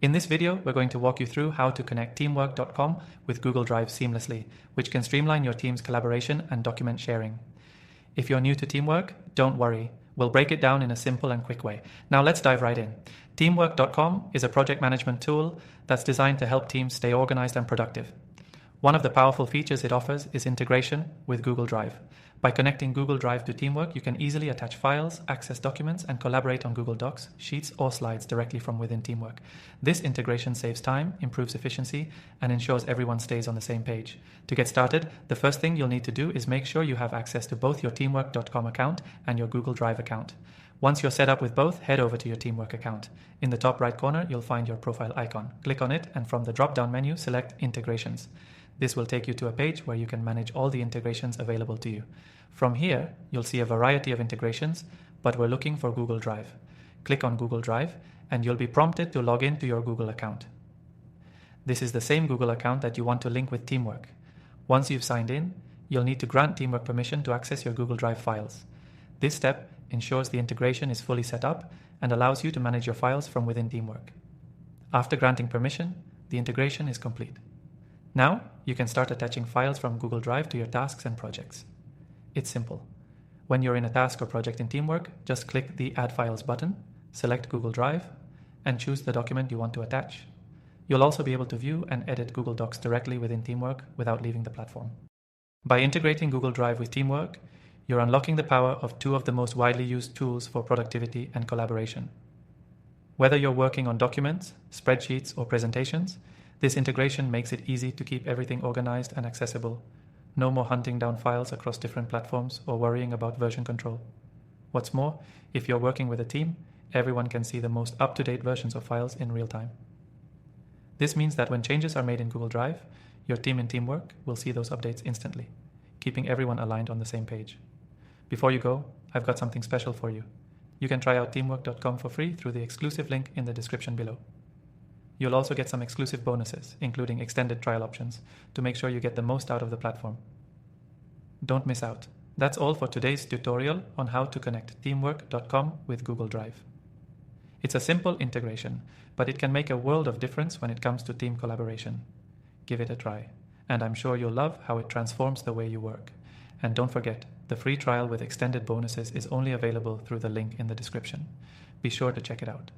In this video, we're going to walk you through how to connect teamwork.com with Google Drive seamlessly, which can streamline your team's collaboration and document sharing. If you're new to Teamwork, don't worry. We'll break it down in a simple and quick way. Now let's dive right in. Teamwork.com is a project management tool that's designed to help teams stay organized and productive. One of the powerful features it offers is integration with Google Drive. By connecting Google Drive to Teamwork, you can easily attach files, access documents, and collaborate on Google Docs, Sheets, or Slides directly from within Teamwork. This integration saves time, improves efficiency, and ensures everyone stays on the same page. To get started, the first thing you'll need to do is make sure you have access to both your Teamwork.com account and your Google Drive account. Once you're set up with both, head over to your Teamwork account. In the top right corner, you'll find your profile icon. Click on it, and from the drop-down menu, select Integrations. This will take you to a page where you can manage all the integrations available to you. From here, you'll see a variety of integrations, but we're looking for Google Drive. Click on Google Drive, and you'll be prompted to log in to your Google account. This is the same Google account that you want to link with Teamwork. Once you've signed in, you'll need to grant Teamwork permission to access your Google Drive files. This step ensures the integration is fully set up and allows you to manage your files from within Teamwork. After granting permission, the integration is complete. Now, you can start attaching files from Google Drive to your tasks and projects. It's simple. When you're in a task or project in Teamwork, just click the Add Files button, select Google Drive, and choose the document you want to attach. You'll also be able to view and edit Google Docs directly within Teamwork without leaving the platform. By integrating Google Drive with Teamwork, you're unlocking the power of two of the most widely used tools for productivity and collaboration. Whether you're working on documents, spreadsheets, or presentations, this integration makes it easy to keep everything organized and accessible. No more hunting down files across different platforms or worrying about version control. What's more, if you're working with a team, everyone can see the most up-to-date versions of files in real time. This means that when changes are made in Google Drive, your team in Teamwork will see those updates instantly, keeping everyone aligned on the same page. Before you go, I've got something special for you. You can try out teamwork.com for free through the exclusive link in the description below. You'll also get some exclusive bonuses, including extended trial options, to make sure you get the most out of the platform. Don't miss out. That's all for today's tutorial on how to connect teamwork.com with Google Drive. It's a simple integration, but it can make a world of difference when it comes to team collaboration. Give it a try, and I'm sure you'll love how it transforms the way you work. And don't forget, the free trial with extended bonuses is only available through the link in the description. Be sure to check it out.